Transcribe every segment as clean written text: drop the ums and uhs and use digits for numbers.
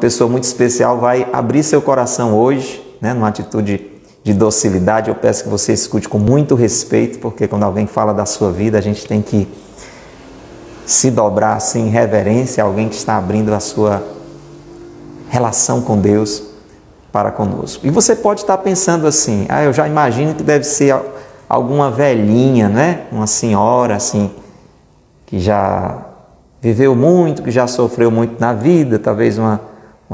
pessoa muito especial vai abrir seu coração hoje, né, numa atitude de docilidade. Eu peço que você escute com muito respeito, porque quando alguém fala da sua vida, a gente tem que se dobrar assim, em reverência a alguém que está abrindo a sua relação com Deus para conosco. E você pode estar pensando assim, eu já imagino que deve ser alguma velhinha, né? Uma senhora assim, que já viveu muito, que já sofreu muito na vida, talvez uma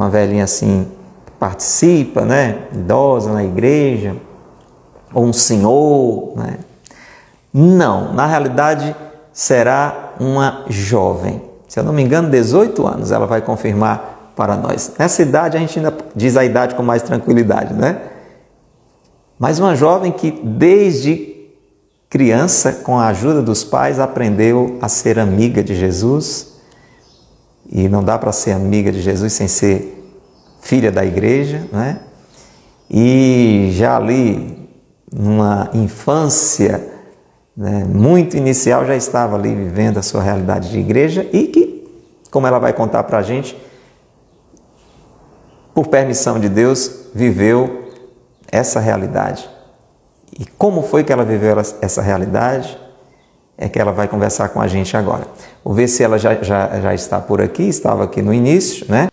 velhinha assim, que participa, né? Idosa na igreja, ou um senhor, né? Não, na realidade será uma jovem. Se eu não me engano, 18 anos, ela vai confirmar para nós. Nessa idade a gente ainda diz a idade com mais tranquilidade, né? Mas uma jovem que desde criança, com a ajuda dos pais, aprendeu a ser amiga de Jesus. E não dá para ser amiga de Jesus sem ser filha da igreja, né? E já ali, numa infância, né, muito inicial, já estava ali vivendo a sua realidade de igreja e que, como ela vai contar para a gente, por permissão de Deus, viveu essa realidade. E como foi que ela viveu essa realidade? É que ela vai conversar com a gente agora. Vou ver se ela já está por aqui, estava aqui no início, né?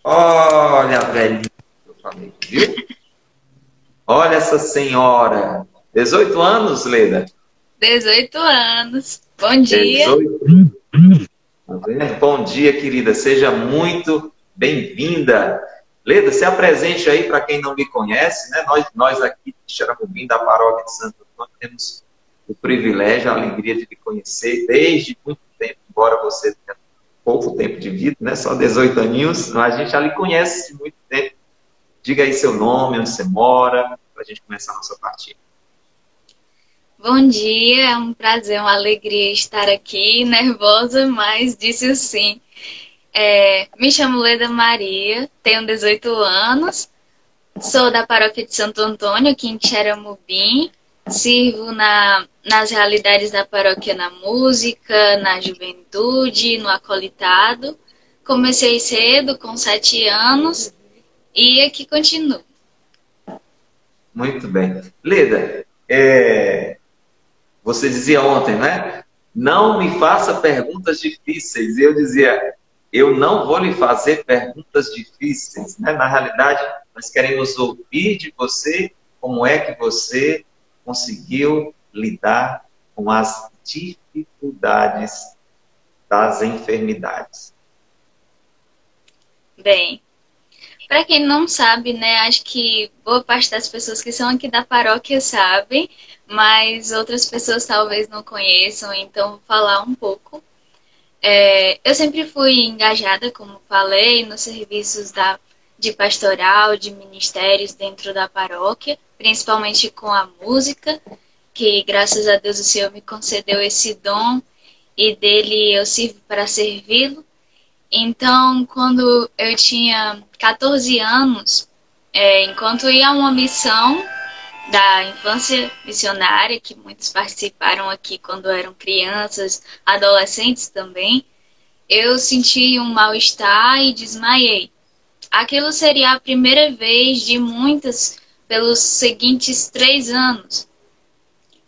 Olha, velhinha, eu falei, viu? Olha essa senhora. 18 anos, Leda? 18 anos. Bom dia. 18. Bom dia, querida. Seja muito bem-vinda. Leda, se apresente aí para quem não me conhece, né? Nós aqui de Xaramubim, da paróquia de Santo Antônio, temos o privilégio, a alegria de lhe conhecer desde muito tempo, embora você tenha pouco tempo de vida, né? Só 18 aninhos, mas a gente já lhe conhece muito tempo. Diga aí seu nome, onde você mora, para a gente começar a nossa partida. Bom dia, é um prazer, uma alegria estar aqui, nervosa, mas disse o sim. Me chamo Leda Maria, tenho 18 anos, sou da paróquia de Santo Antônio, aqui em Xaramubim, sirvo nas realidades da paróquia na música, na juventude, no acolitado. Comecei cedo, com 7 anos, e aqui continuo. Muito bem. Leda, você dizia ontem, né? Não me faça perguntas difíceis. E eu dizia, eu não vou lhe fazer perguntas difíceis, né? Na realidade, nós queremos ouvir de você como é que você conseguiu lidar com as dificuldades das enfermidades. Bem, para quem não sabe, né, acho que boa parte das pessoas que são aqui da paróquia sabem, mas outras pessoas talvez não conheçam, então vou falar um pouco. Eu sempre fui engajada, como falei, nos serviços de pastoral, de ministérios dentro da paróquia, principalmente com a música, que graças a Deus o Senhor me concedeu esse dom e dele eu sirvo para servi-lo. Então, quando eu tinha 14 anos, enquanto ia a uma missão da infância missionária, que muitos participaram aqui quando eram crianças, adolescentes também, eu senti um mal-estar e desmaiei. Aquilo seria a primeira vez de muitas pelos seguintes 3 anos.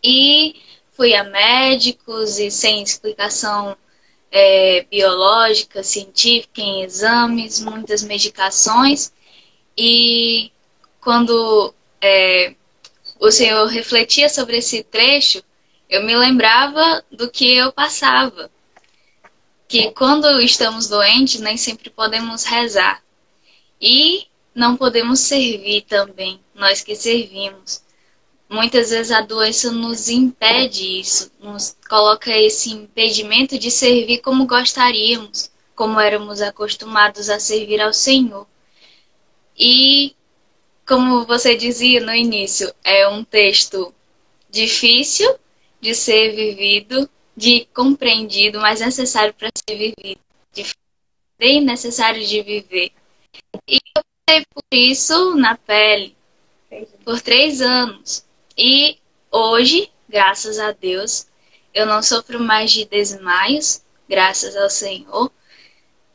E fui a médicos e sem explicação biológica, científica, em exames, muitas medicações. E quando o Senhor refletia sobre esse trecho, eu me lembrava do que eu passava. Que quando estamos doentes, nem sempre podemos rezar. E não podemos servir também, nós que servimos. Muitas vezes a doença nos impede isso, nos coloca esse impedimento de servir como gostaríamos, como éramos acostumados a servir ao Senhor. E, como você dizia no início, é um texto difícil de ser vivido, de compreendido, mas necessário para ser vivido, bem necessário de viver. E eu passei por isso na pele, por 3 anos. E hoje, graças a Deus, eu não sofro mais de desmaios, graças ao Senhor.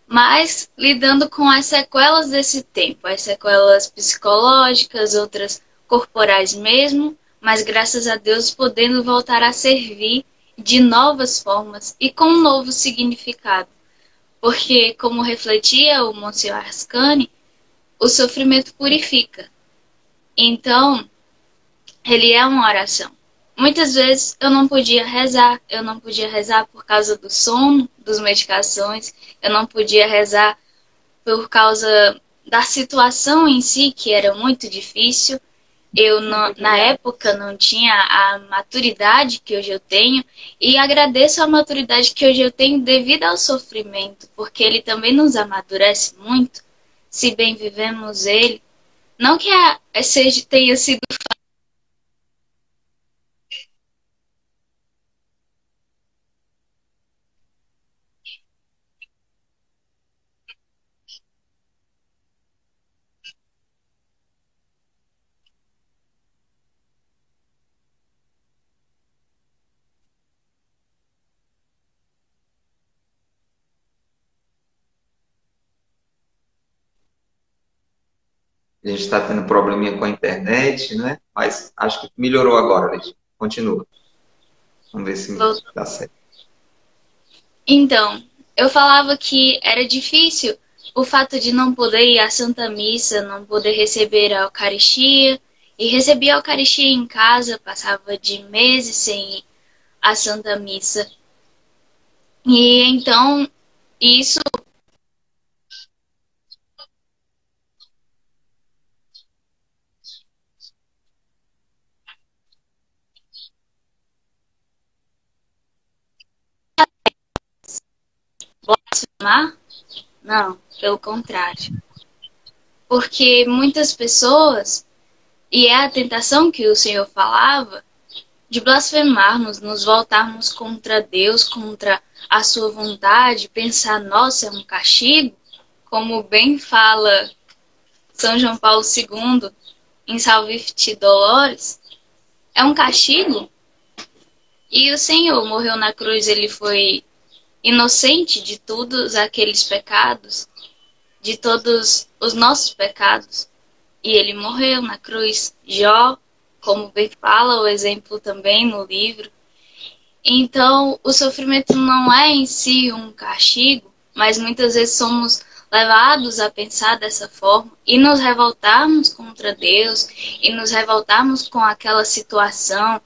mas lidando com as sequelas desse tempo, as sequelas psicológicas, outras corporais mesmo, mas graças a Deus podendo voltar a servir de novas formas e com um novo significado. Porque, como refletia o Monsieur Ascani, o sofrimento purifica. Então, ele é uma oração. Muitas vezes eu não podia rezar por causa do sono, das medicações, eu não podia rezar por causa da situação em si, que era muito difícil. Eu, na época, não tinha a maturidade que hoje eu tenho, e agradeço a maturidade que hoje eu tenho devido ao sofrimento, porque ele também nos amadurece muito, se bem vivemos ele. Não que tenha sido. A gente está tendo probleminha com a internet, né? Mas acho que melhorou agora, Leite. Continua. Vamos ver se dá certo. Então, eu falava que era difícil o fato de não poder ir à Santa Missa, não poder receber a Eucaristia, e recebia a Eucaristia em casa, passava de meses sem ir à Santa Missa. E então, isso blasfemar? Não, pelo contrário. Porque muitas pessoas, e é a tentação que o Senhor falava, de blasfemarmos, nos voltarmos contra Deus, contra a sua vontade, pensar, nossa, é um castigo, como bem fala São João Paulo II em Salvifici Dolores, é um castigo. E o Senhor morreu na cruz, ele foi inocente de todos aqueles pecados, de todos os nossos pecados. E ele morreu na cruz. Jó, como bem fala o exemplo também no livro. Então, o sofrimento não é em si um castigo, mas muitas vezes somos levados a pensar dessa forma e nos revoltarmos contra Deus e nos revoltarmos com aquela situação.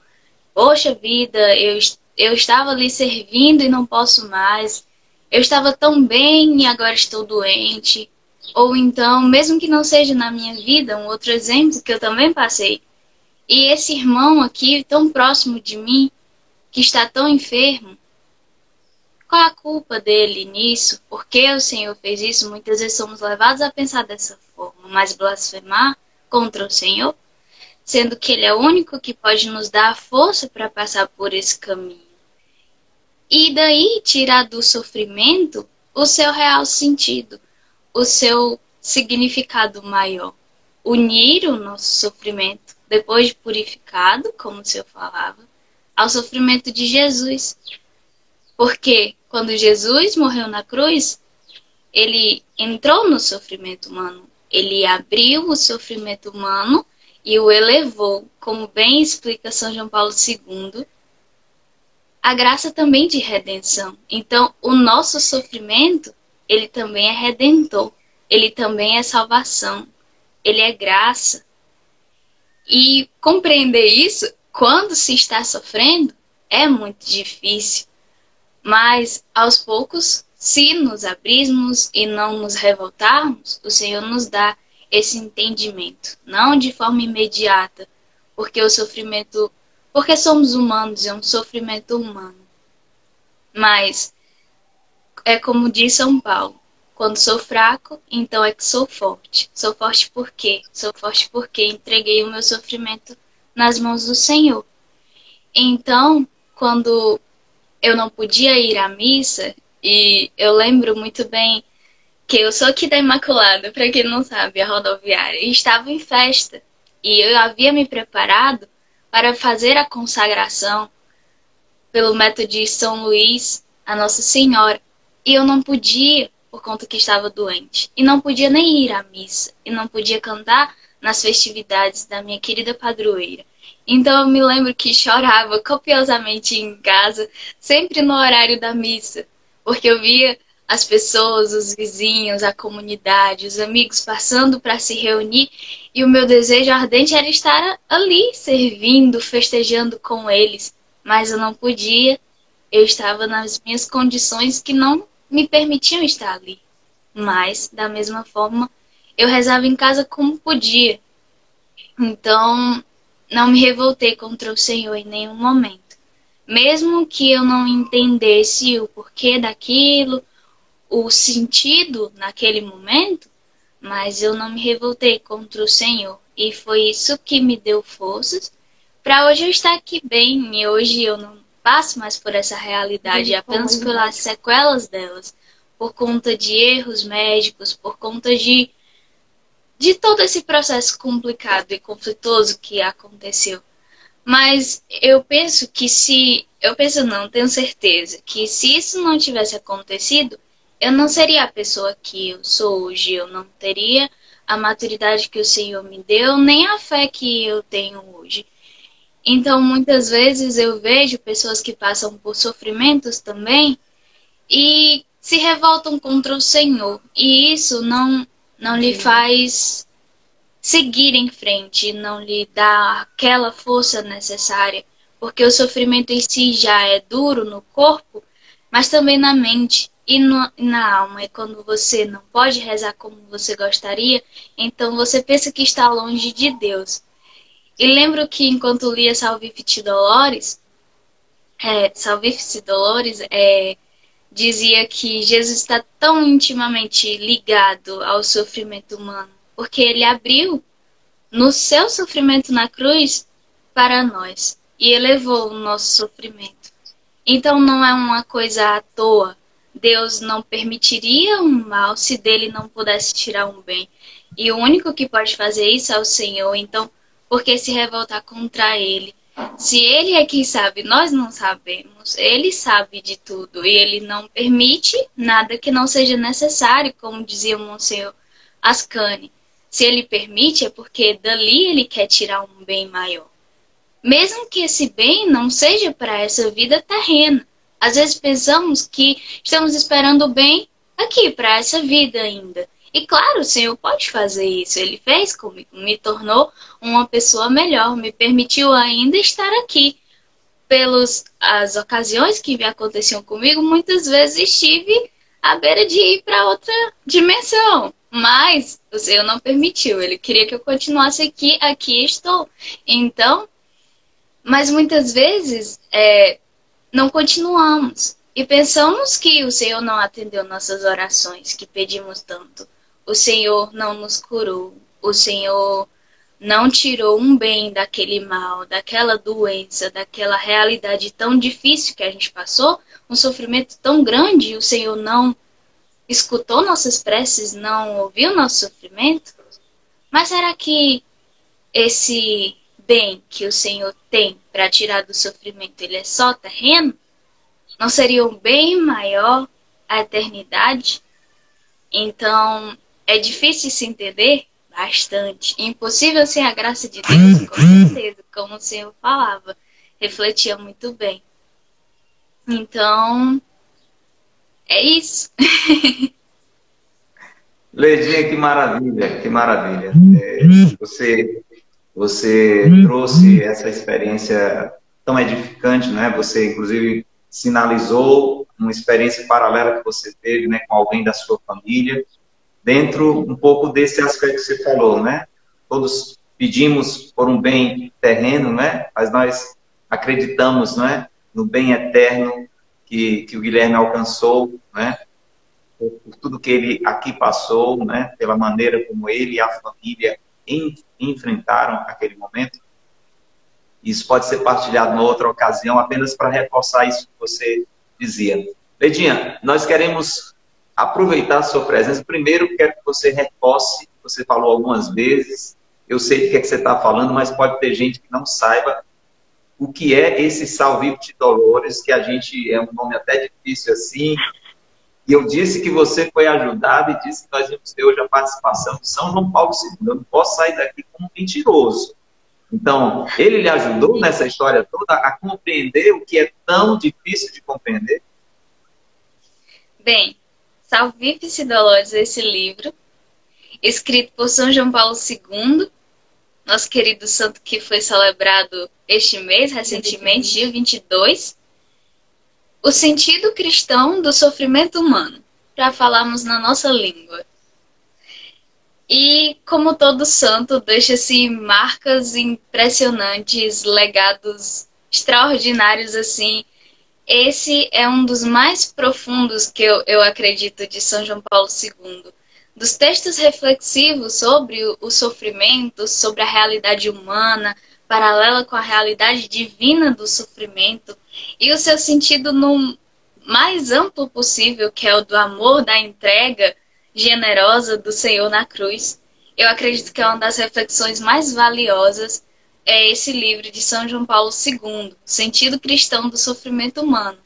Poxa vida, eu estava ali servindo e não posso mais. Eu estava tão bem e agora estou doente. Ou então, mesmo que não seja na minha vida, um outro exemplo que eu também passei. E esse irmão aqui, tão próximo de mim, que está tão enfermo, qual a culpa dele nisso? Por que o Senhor fez isso? Muitas vezes somos levados a pensar dessa forma, mas blasfemar contra o Senhor, sendo que Ele é o único que pode nos dar a força para passar por esse caminho. E daí tirar do sofrimento o seu real sentido, o seu significado maior. Unir o nosso sofrimento, depois de purificado, como o Senhor falava, ao sofrimento de Jesus. Porque quando Jesus morreu na cruz, ele entrou no sofrimento humano. Ele abriu o sofrimento humano e o elevou, como bem explica São João Paulo II, a graça também de redenção. Então, o nosso sofrimento, ele também é redentor. Ele também é salvação. Ele é graça. E compreender isso, quando se está sofrendo, é muito difícil. Mas, aos poucos, se nos abrirmos e não nos revoltarmos, o Senhor nos dá esse entendimento. Não de forma imediata, porque o sofrimento... Porque somos humanos, é um sofrimento humano. Mas, é como diz São Paulo, quando sou fraco, então é que sou forte. Sou forte por quê? Sou forte porque entreguei o meu sofrimento nas mãos do Senhor. Então, quando eu não podia ir à missa, e eu lembro muito bem que eu sou aqui da Imaculada, para quem não sabe, a rodoviária, e estava em festa. E eu havia me preparado para fazer a consagração pelo método de São Luís, a Nossa Senhora. E eu não podia, por conta que estava doente. E não podia nem ir à missa. E não podia cantar nas festividades da minha querida padroeira. Então eu me lembro que chorava copiosamente em casa, sempre no horário da missa, porque eu via as pessoas, os vizinhos, a comunidade, os amigos passando para se reunir, e o meu desejo ardente era estar ali, servindo, festejando com eles, mas eu não podia, eu estava nas minhas condições que não me permitiam estar ali. Mas, da mesma forma, eu rezava em casa como podia. Então, não me revoltei contra o Senhor em nenhum momento. Mesmo que eu não entendesse o porquê daquilo, o sentido naquele momento, mas eu não me revoltei contra o Senhor. E foi isso que me deu forças para hoje eu estar aqui bem. E hoje eu não passo mais por essa realidade, apenas pelas sequelas delas, por conta de erros médicos, por conta de todo esse processo complicado e conflituoso que aconteceu. Mas eu penso que tenho certeza, que se isso não tivesse acontecido, eu não seria a pessoa que eu sou hoje, eu não teria a maturidade que o Senhor me deu, nem a fé que eu tenho hoje. Então, muitas vezes eu vejo pessoas que passam por sofrimentos também e se revoltam contra o Senhor. E isso não lhe faz seguir em frente, não lhe dá aquela força necessária, porque o sofrimento em si já é duro no corpo, mas também na mente e na alma. E quando você não pode rezar como você gostaria, então você pensa que está longe de Deus. E lembro que enquanto lia Salvifici Doloris, dizia que Jesus está tão intimamente ligado ao sofrimento humano, porque ele abriu no seu sofrimento na cruz para nós e elevou o nosso sofrimento. Então não é uma coisa à toa. Deus não permitiria um mal se dele não pudesse tirar um bem. E o único que pode fazer isso é o Senhor. Então, por que se revoltar contra ele? Se ele é quem sabe, nós não sabemos. Ele sabe de tudo e ele não permite nada que não seja necessário, como dizia o Monsenhor Ascani. Se ele permite, é porque dali ele quer tirar um bem maior. Mesmo que esse bem não seja para essa vida terrena. Às vezes pensamos que estamos esperando o bem aqui, para essa vida ainda. E claro, o Senhor pode fazer isso. Ele fez comigo, me tornou uma pessoa melhor, me permitiu ainda estar aqui. Pelas as ocasiões que me aconteciam comigo, muitas vezes estive à beira de ir para outra dimensão. Mas o Senhor não permitiu. Ele queria que eu continuasse aqui. Aqui estou. Então, mas muitas vezes não continuamos. E pensamos que o Senhor não atendeu nossas orações, que pedimos tanto. O Senhor não nos curou. O Senhor não tirou um bem daquele mal, daquela doença, daquela realidade tão difícil que a gente passou, um sofrimento tão grande, e o Senhor não escutou nossas preces, não ouviu nosso sofrimento? Mas será que esse bem que o Senhor tem para tirar do sofrimento, ele é só terreno? Não seria um bem maior a eternidade? Então, é difícil se entender? Bastante. Impossível sem a graça de Deus, com certeza, como o Senhor falava. Refletia muito bem. Então, é isso. Leidinha, que maravilha, que maravilha. Você trouxe essa experiência tão edificante, né? Você, inclusive, sinalizou uma experiência paralela que você teve, né, com alguém da sua família, dentro um pouco desse aspecto que você falou, né? Todos pedimos por um bem terreno, né? Mas nós acreditamos, né, no bem eterno que o Guilherme alcançou, né? Por tudo que ele aqui passou, né? Pela maneira como ele e a família enfrentaram aquele momento. Isso pode ser partilhado em outra ocasião, apenas para reforçar isso que você dizia. Leidinha, nós queremos aproveitar a sua presença. Primeiro, quero que você reforce, você falou algumas vezes, eu sei do que é que você está falando, mas pode ter gente que não saiba o que é esse Salvifici Doloris, que a gente, é um nome até difícil assim, E eu disse que você foi ajudado e disse que nós íamos ter hoje a participação de São João Paulo II. Eu não posso sair daqui como mentiroso. Então, ele lhe ajudou nessa história toda a compreender o que é tão difícil de compreender? Bem, Salvifici Dolores, esse livro, escrito por São João Paulo II, nosso querido santo que foi celebrado este mês, recentemente, dia 22, o sentido cristão do sofrimento humano, para falarmos na nossa língua. E, como todo santo, deixa-se marcas impressionantes, legados extraordinários, assim. Esse é um dos mais profundos que eu acredito de São João Paulo II. Dos textos reflexivos sobre o sofrimento, sobre a realidade humana, paralela com a realidade divina do sofrimento, e o seu sentido no mais amplo possível, que é o do amor, da entrega generosa do Senhor na cruz. Eu acredito que é uma das reflexões mais valiosas é esse livro de São João Paulo II, Sentido Cristão do Sofrimento Humano.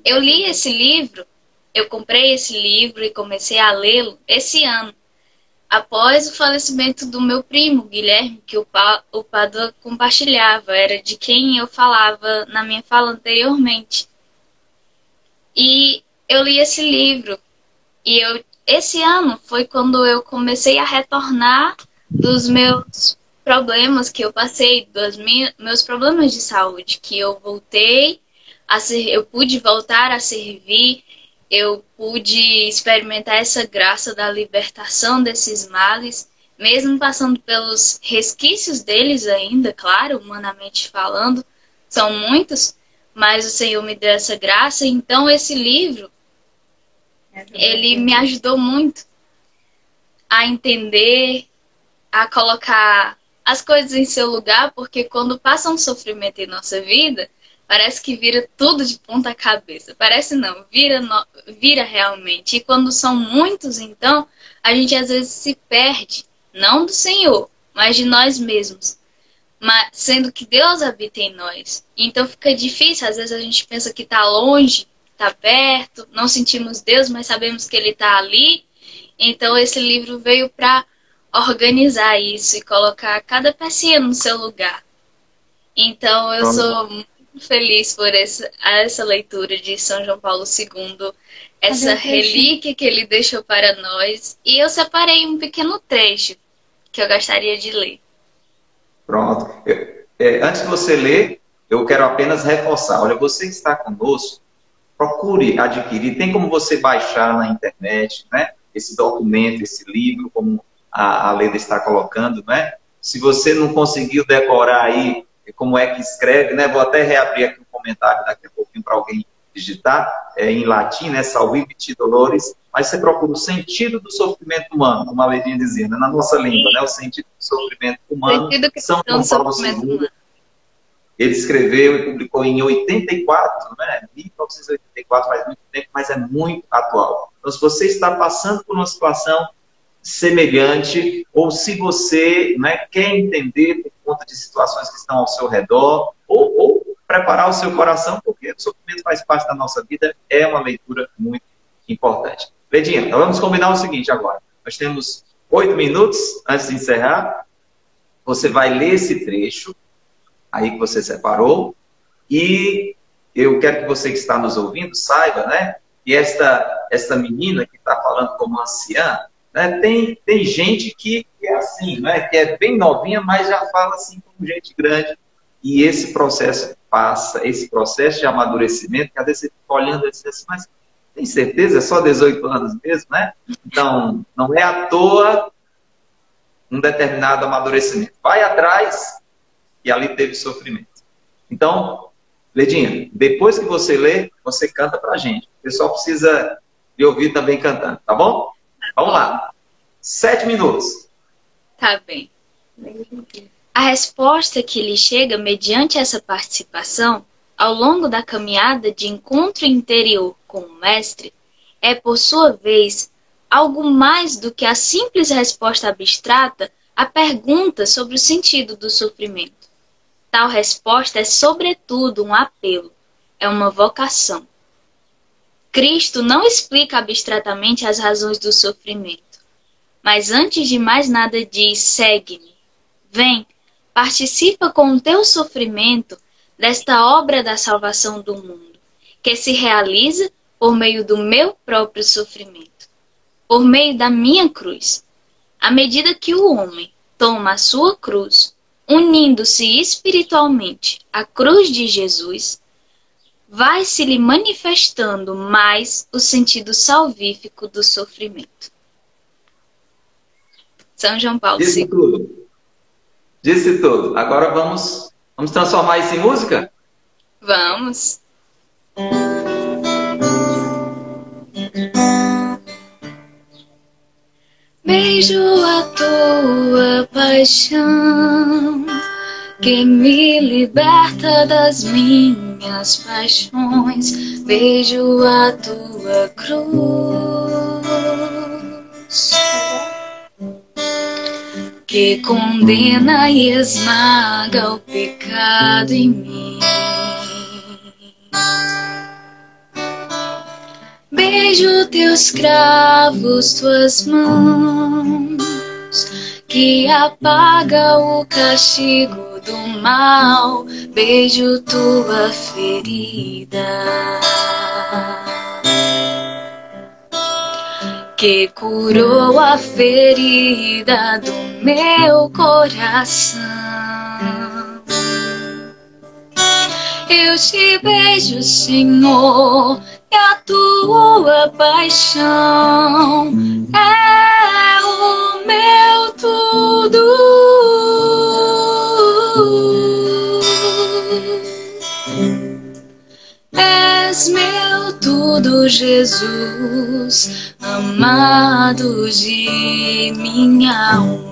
Eu li esse livro, eu comprei esse livro e comecei a lê-lo esse ano, após o falecimento do meu primo, Guilherme, que o Padua compartilhava, era de quem eu falava na minha fala anteriormente. E eu li esse livro, e esse ano foi quando eu comecei a retornar dos meus problemas que eu passei, dos meus problemas de saúde, que eu voltei eu pude voltar a servir, eu pude experimentar essa graça da libertação desses males, mesmo passando pelos resquícios deles ainda, claro, humanamente falando, são muitos, mas o Senhor me deu essa graça. Então esse livro, ele me ajudou muito a entender, a colocar as coisas em seu lugar, porque quando passa um sofrimento em nossa vida, parece que vira tudo de ponta cabeça. Parece não, vira realmente. E quando são muitos, então, a gente às vezes se perde, não do Senhor, mas de nós mesmos. Mas, sendo que Deus habita em nós. Então fica difícil, às vezes a gente pensa que está longe, está perto, não sentimos Deus, mas sabemos que Ele está ali. Então esse livro veio para organizar isso e colocar cada pecinha no seu lugar. Então eu sou muito feliz por essa leitura de São João Paulo II, essa relíquia que ele deixou para nós. E eu separei um pequeno trecho que eu gostaria de ler. Pronto. Antes de você ler, eu quero apenas reforçar. Olha, você que está conosco, procure adquirir. Tem como você baixar na internet, né? Esse documento, esse livro, como a Leda está colocando, né? Se você não conseguiu decorar aí como é que escreve, né? Vou até reabrir aqui um comentário daqui a pouquinho para alguém digitar, em latim, né? Salvifici Dolores, mas você procura o sentido do sofrimento humano, como a Ledinha dizia, né? Na nossa língua, né? O sentido do sofrimento humano. São João Paulo II. Ele escreveu e publicou em 84, né? 1984, faz muito tempo, mas é muito atual. Então, se você está passando por uma situação semelhante, ou se você, né, quer entender por conta de situações que estão ao seu redor, ou preparar o seu coração, porque o sofrimento faz parte da nossa vida, é uma leitura muito importante. Ledinha, então vamos combinar o seguinte agora. Nós temos 8 minutos antes de encerrar. Você vai ler esse trecho aí que você separou, e eu quero que você que está nos ouvindo saiba, né, que esta menina que está falando como anciã, né, tem gente que é assim, né, que é bem novinha, mas já fala assim como gente grande, e esse processo passa, esse processo de amadurecimento, que às vezes você fica olhando e diz assim, mas tem certeza? É só 18 anos mesmo, né? Então, não é à toa um determinado amadurecimento. Vai atrás, e ali teve sofrimento. Então, Ledinha, depois que você lê, você canta pra gente. O pessoal precisa me ouvir também cantando, tá bom? Vamos lá. 7 minutos. Tá bem. A resposta que lhe chega mediante essa participação, ao longo da caminhada de encontro interior com o Mestre, é, por sua vez, algo mais do que a simples resposta abstrata à pergunta sobre o sentido do sofrimento. Tal resposta é, sobretudo, um apelo, é uma vocação. Cristo não explica abstratamente as razões do sofrimento, mas antes de mais nada diz: segue-me, vem, participa com o teu sofrimento desta obra da salvação do mundo, que se realiza por meio do meu próprio sofrimento, por meio da minha cruz. À medida que o homem toma a sua cruz, unindo-se espiritualmente à cruz de Jesus, vai se lhe manifestando mais o sentido salvífico do sofrimento. São João Paulo II. Disse tudo. Disse tudo. Agora vamos transformar isso em música? Vamos. Beijo a tua paixão, que me liberta das minhas paixões. Beijo a tua cruz, que condena e esmaga o pecado em mim. Beijo teus cravos, tuas mãos, que apaga o castigo do mal. Beijo tua ferida, que curou a ferida do meu coração. Eu te beijo, Senhor, e a tua paixão é o meu tudo. És meu tudo, Jesus, amado de minha alma.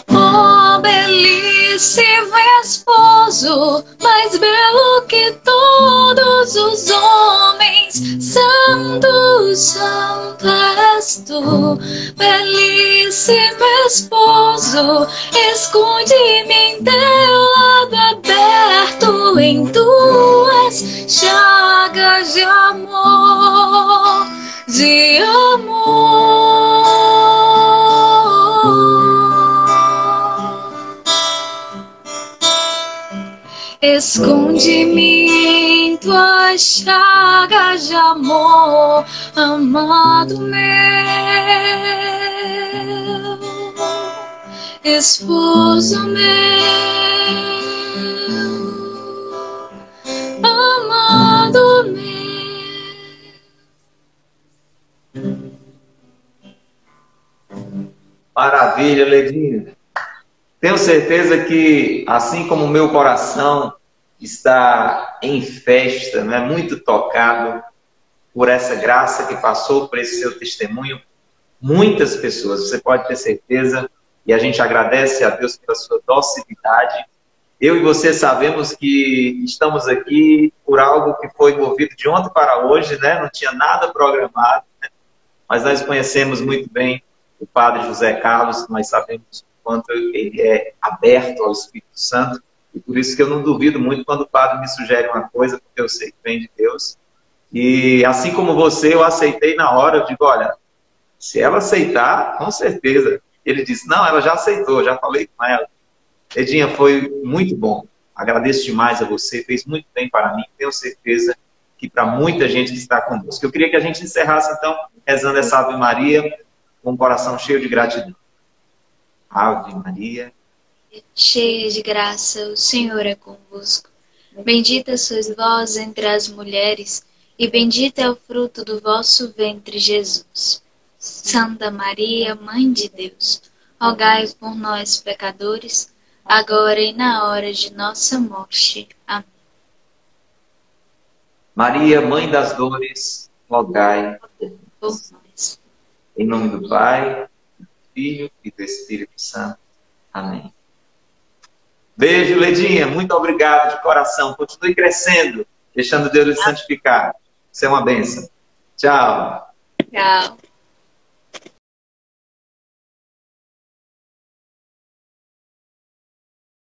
Oh, belíssimo esposo, mais belo que todos os homens, santo, santo és tu. Belíssimo esposo, esconde-me em teu lado aberto, em tuas chagas de amor, de amor. Esconde-me em tuas chagas de amor, amado meu, esposo meu, amado meu. Maravilha, Ledinha. Tenho certeza que, assim como o meu coração está em festa, né, muito tocado por essa graça que passou por esse seu testemunho, muitas pessoas, você pode ter certeza, e a gente agradece a Deus pela sua docilidade. Eu e você sabemos que estamos aqui por algo que foi movido de ontem para hoje, né? Não tinha nada programado, né? Mas nós conhecemos muito bem o Padre José Carlos, nós sabemos quanto ele é aberto ao Espírito Santo, e por isso que eu não duvido muito quando o Padre me sugere uma coisa, porque eu sei que vem de Deus. E assim como você, eu aceitei na hora. Eu digo, olha, se ela aceitar, com certeza. Ele disse, não, ela já aceitou, já falei com ela. Edinha, foi muito bom. Agradeço demais a você, fez muito bem para mim. Tenho certeza que para muita gente que está conosco. Eu queria que a gente encerrasse, então, rezando essa Ave Maria, com o coração cheio de gratidão. Ave Maria, cheia de graça, o Senhor é convosco. Bendita sois vós entre as mulheres, e bendito é o fruto do vosso ventre, Jesus. Santa Maria, Mãe de Deus, rogai por nós, pecadores, agora e na hora de nossa morte. Amém. Maria, Mãe das Dores, rogai por nós. Em nome do Pai, do Filho e do Espírito Santo. Amém. Beijo, Ledinha. Muito obrigado de coração. Continue crescendo, deixando Deus lhe santificar. Isso é uma bênção. Tchau. Tchau.